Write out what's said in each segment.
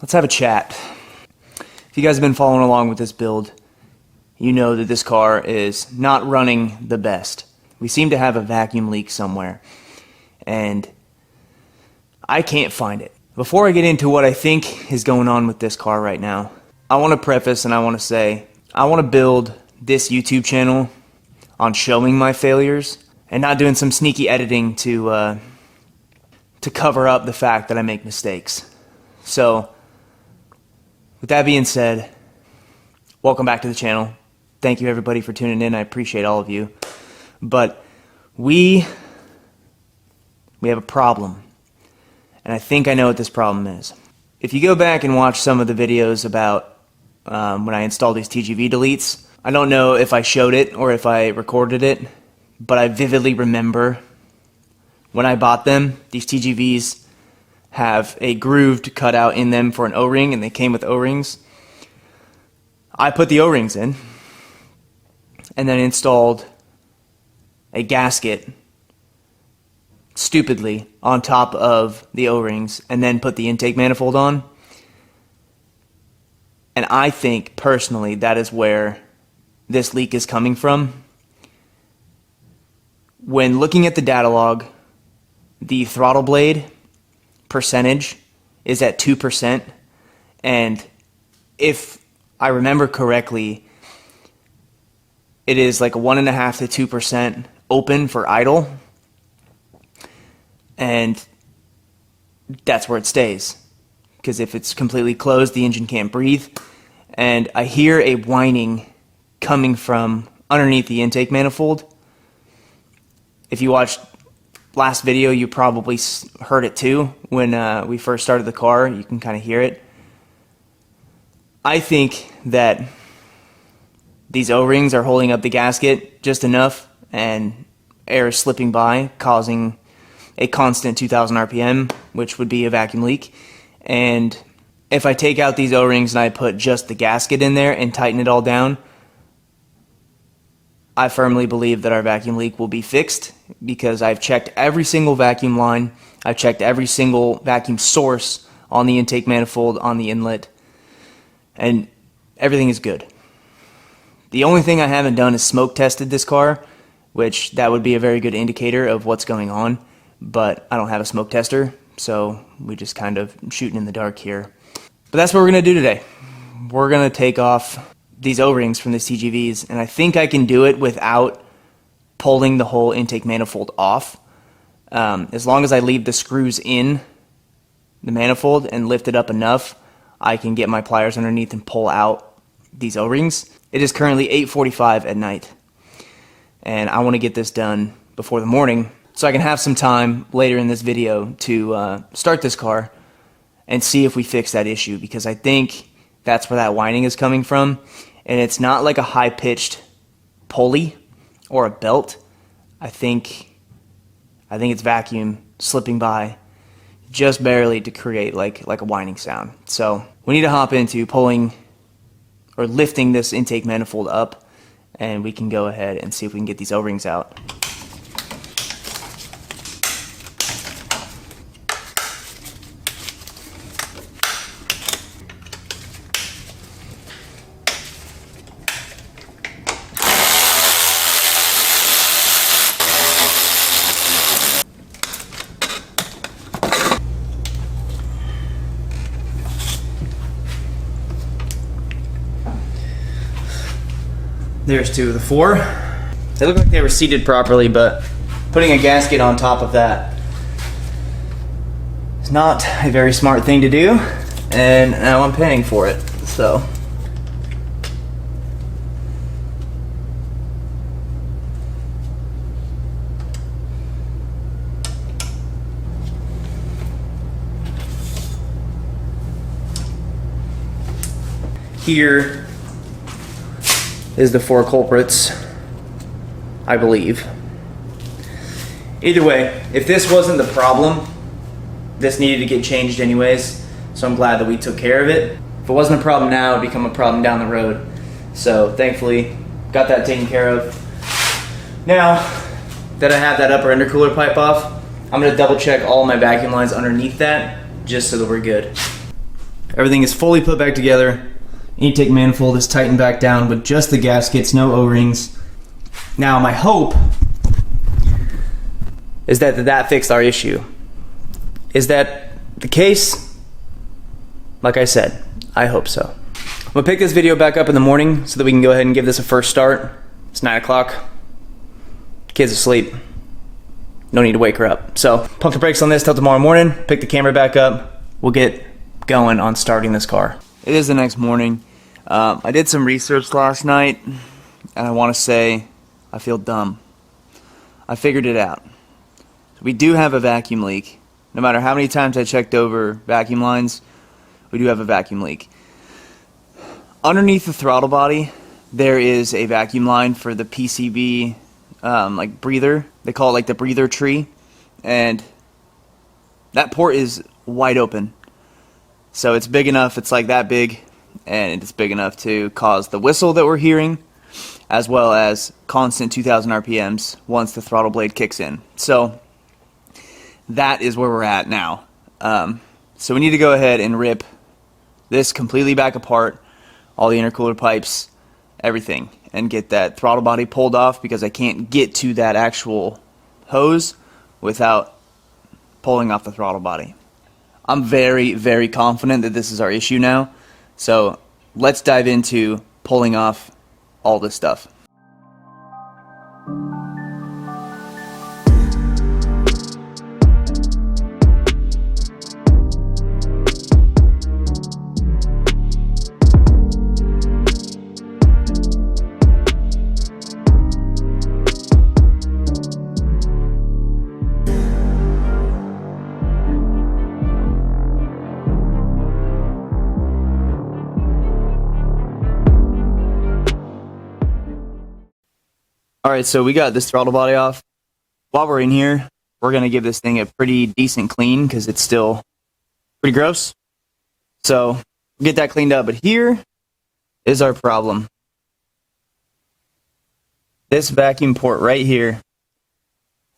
let's have a chat. If you guys have been following along with this build, you know that this car is not running the best. We seem to have a vacuum leak somewhere, and I can't find it. Before I get into what I think is going on with this car right now, I want to preface and I want to say, I want to build this YouTube channel on showing my failures and not doing some sneaky editing to cover up the fact that I make mistakes. So, with that being said, welcome back to the channel. Thank you everybody for tuning in. I appreciate all of you. But we have a problem. And I think I know what this problem is. If you go back and watch some of the videos about when I installed these TGV deletes, I don't know if I showed it or if I recorded it, but I vividly remember when I bought them, these TGVs have a grooved cutout in them for an O-ring, and they came with O-rings. I put the O-rings in and then installed a gasket stupidly on top of the O-rings and then put the intake manifold on. And I think personally that is where this leak is coming from. When looking at the data log, the throttle blade percentage is at 2%, and if I remember correctly, it is like a 1.5 to 2% open for idle, and that's where it stays, because if it's completely closed, the engine can't breathe. And I hear a whining coming from underneath the intake manifold. If you watched last video, you probably heard it too. When we first started the car, you can kind of hear it. I think that these O-rings are holding up the gasket just enough, and air is slipping by, causing a constant 2,000 RPM, which would be a vacuum leak. And if I take out these O-rings and I put just the gasket in there and tighten it all down, I firmly believe that our vacuum leak will be fixed, because I've checked every single vacuum line, I've checked every single vacuum source on the intake manifold, on the inlet, and everything is good. The only thing I haven't done is smoke tested this car, which that would be a very good indicator of what's going on, but I don't have a smoke tester, so we just kind of shooting in the dark here. But that's what we're going to do today. We're going to take off these O-rings from the TGVs, and I think I can do it without pulling the whole intake manifold off. As long as I leave the screws in the manifold and lift it up enough, I can get my pliers underneath and pull out these O-rings. It is currently 8:45 at night, and I want to get this done before the morning so I can have some time later in this video to start this car and see if we fix that issue, because I think that's where that whining is coming from. And it's not like a high-pitched pulley or a belt. I think it's vacuum slipping by just barely to create like a whining sound. So we need to hop into pulling or lifting this intake manifold up, and we can go ahead and see if we can get these O-rings out. There's two of the four. They look like they were seated properly, but putting a gasket on top of that is not a very smart thing to do, and now I'm paying for it. So here is the four culprits, I believe. Either way, if this wasn't the problem, this needed to get changed anyways, so I'm glad that we took care of it. If it wasn't a problem now, it'd become a problem down the road. So thankfully, got that taken care of. Now that I have that upper intercooler pipe off, I'm gonna double check all my vacuum lines underneath that, just so that we're good. Everything is fully put back together. Intake manifold is tightened back down with just the gaskets, no O-rings. Now my hope is that fixed our issue. Is that the case? Like I said, I hope so. I'm gonna pick this video back up in the morning so that we can go ahead and give this a first start. It's 9 o'clock. Kid's asleep. No need to wake her up. So pump the brakes on this till tomorrow morning. Pick the camera back up. We'll get going on starting this car. It is the next morning. I did some research last night, and I want to say I feel dumb. I figured it out. We do have a vacuum leak. No matter how many times I checked over vacuum lines, we do have a vacuum leak. Underneath the throttle body, there is a vacuum line for the PCV like breather. They call it like the breather tree, and that port is wide open. So it's big enough, it's like that big, and it's big enough to cause the whistle that we're hearing, as well as constant 2,000 RPMs once the throttle blade kicks in. So that is where we're at now. So we need to go ahead and rip this completely back apart, all the intercooler pipes, everything, and get that throttle body pulled off, because I can't get to that actual hose without pulling off the throttle body. I'm very, very confident that this is our issue now. So let's dive into pulling off all this stuff. Alright, so we got this throttle body off. While we're in here, we're going to give this thing a pretty decent clean, because it's still pretty gross. So, get that cleaned up. But here is our problem. This vacuum port right here,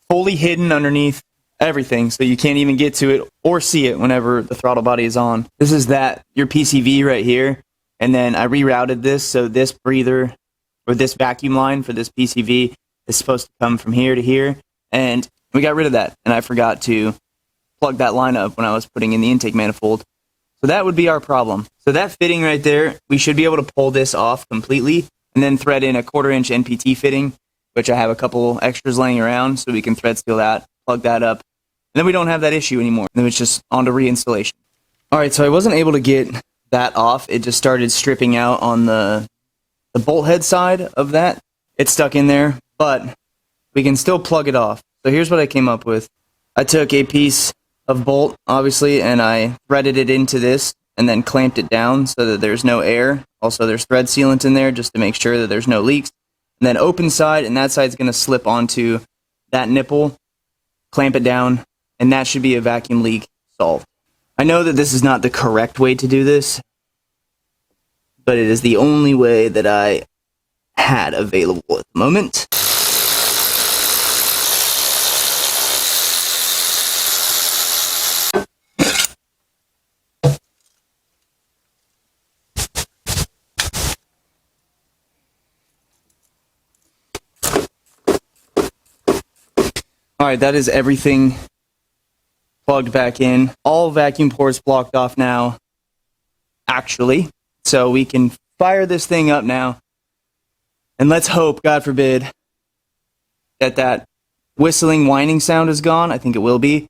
fully hidden underneath everything, so you can't even get to it or see it whenever the throttle body is on. This is your PCV right here. And then I rerouted this, so this breather, or this vacuum line for this PCV, is supposed to come from here to here, and we got rid of that, and I forgot to plug that line up when I was putting in the intake manifold. So that would be our problem. So that fitting right there, we should be able to pull this off completely, and then thread in a 1/4 inch NPT fitting, which I have a couple extras laying around, so we can thread seal that, plug that up, and then we don't have that issue anymore. Then it's just on to reinstallation. Alright, so I wasn't able to get that off. It just started stripping out on the bolt head side of that. It's stuck in there, but we can still plug it off. So here's what I came up with. I took a piece of bolt, obviously, and I threaded it into this and then clamped it down so that there's no air. Also, there's thread sealant in there just to make sure that there's no leaks. And then open side, and that side's going to slip onto that nipple, clamp it down, and that should be a vacuum leak solved. I know that this is not the correct way to do this, but it is the only way that I had available at the moment. Alright, that is everything plugged back in. All vacuum ports blocked off now, actually. So we can fire this thing up now, and let's hope, God forbid, that whistling, whining sound is gone. I think it will be.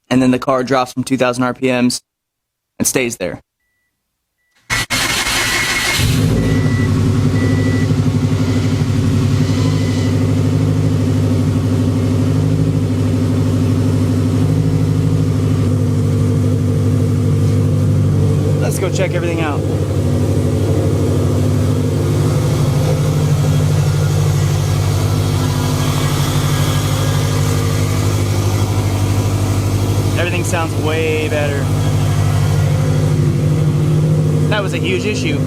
And then the car drops from 2,000 RPMs and stays there. Let's go check everything out. Everything sounds way better. That was a huge issue.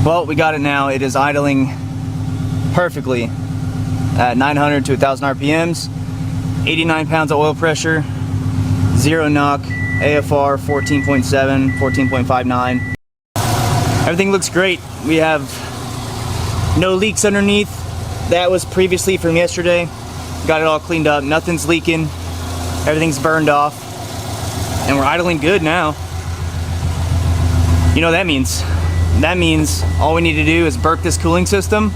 Well, we got it now. It is idling perfectly. at 900 to 1,000 RPMs, 89 pounds of oil pressure, 0 knock, AFR 14.7, 14.59. Everything looks great. We have no leaks underneath. That was previously from yesterday. Got it all cleaned up. Nothing's leaking. Everything's burned off. And we're idling good now. You know what that means? That means all we need to do is burp this cooling system,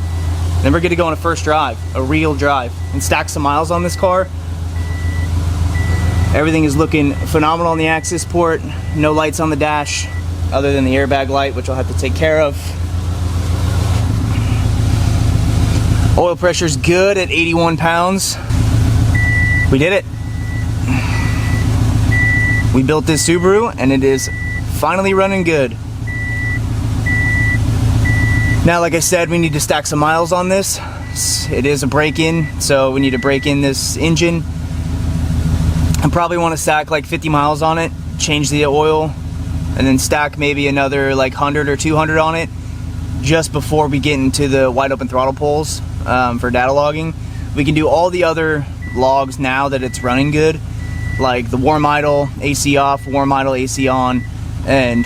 then we're good to go on a first drive, a real drive, and stack some miles on this car. Everything is looking phenomenal on the access port. No lights on the dash other than the airbag light, which I'll have to take care of. Oil pressure's good at 81 pounds. We did it. We built this Subaru and it is finally running good. Now, like I said, we need to stack some miles on this. It is a break-in, so we need to break in this engine. I probably want to stack like 50 miles on it, change the oil, and then stack maybe another like 100 or 200 on it just before we get into the wide open throttle pulls for data logging. We can do all the other logs now that it's running good, like the warm idle, AC off, warm idle, AC on, and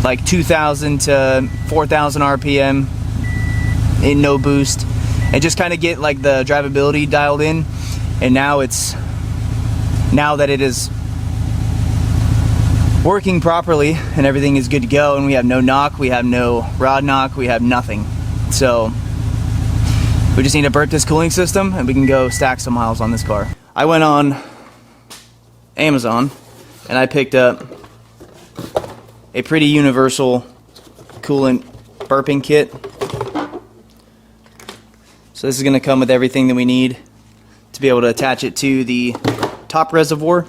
like 2,000 to 4,000 RPM in no boost, and just kind of get like the drivability dialed in. And now that it is working properly and everything is good to go, and we have no knock, we have no rod knock, we have nothing. So we just need to burp this cooling system and we can go stack some miles on this car. I went on Amazon and I picked up a pretty universal coolant burping kit. So this is going to come with everything that we need to be able to attach it to the top reservoir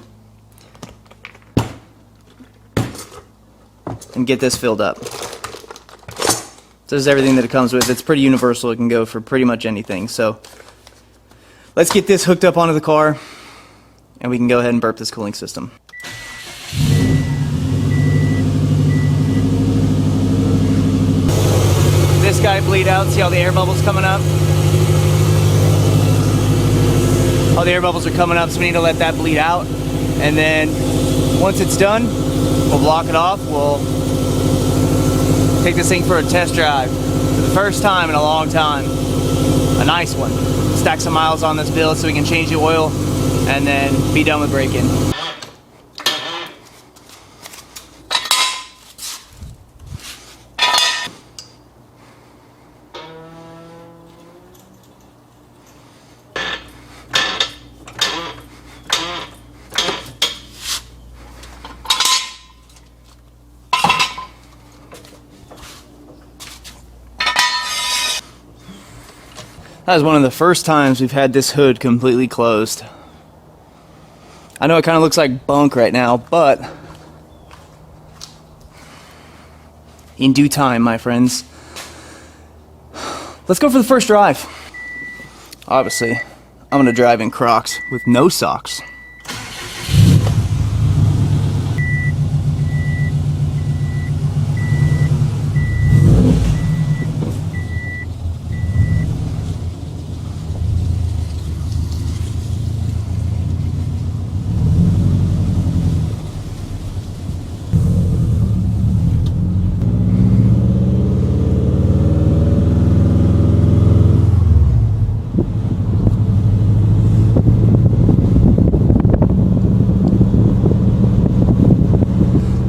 and get this filled up. So this is everything that it comes with. It's pretty universal. It can go for pretty much anything. So let's get this hooked up onto the car and we can go ahead and burp this cooling system. This guy bleed out. See all the air bubbles coming up? All the air bubbles are coming up, so we need to let that bleed out. And then once it's done, we'll block it off. We'll take this thing for a test drive for the first time in a long time. A nice one. Stack some miles on this build so we can change the oil and then be done with break-in. That was one of the first times we've had this hood completely closed. I know it kind of looks like bunk right now, but in due time, my friends. Let's go for the first drive. Obviously, I'm gonna drive in Crocs with no socks.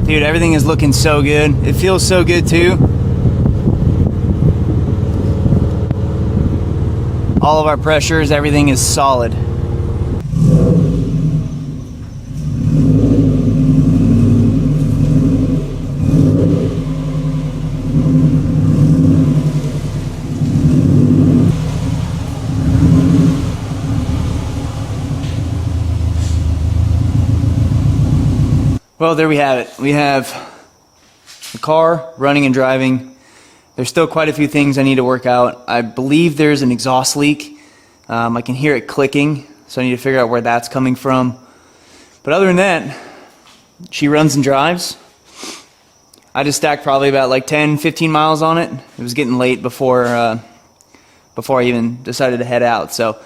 Dude, everything is looking so good. It feels so good too. All of our pressures, everything is solid. Well, there we have it. We have the car running and driving. There's still quite a few things I need to work out. I believe there's an exhaust leak. I can hear it clicking, so I need to figure out where that's coming from. But other than that, she runs and drives. I just stacked probably about like 10, 15 miles on it. It was getting late before before I even decided to head out. So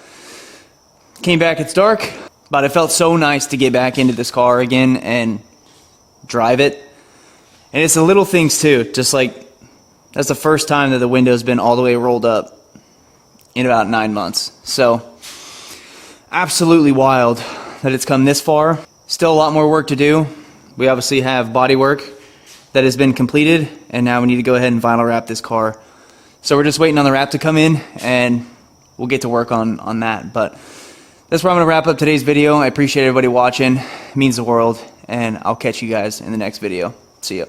came back, it's dark, but it felt so nice to get back into this car again and drive it. And it's the little things too, just like that's the first time that the window's been all the way rolled up in about 9 months. So absolutely wild that it's come this far. Still a lot more work to do. We obviously have body work that has been completed, and now we need to go ahead and vinyl wrap this car. So we're just waiting on the wrap to come in, and we'll get to work on that. But that's where I'm going to wrap up today's video. I appreciate everybody watching. It means the world, and I'll catch you guys in the next video. See ya.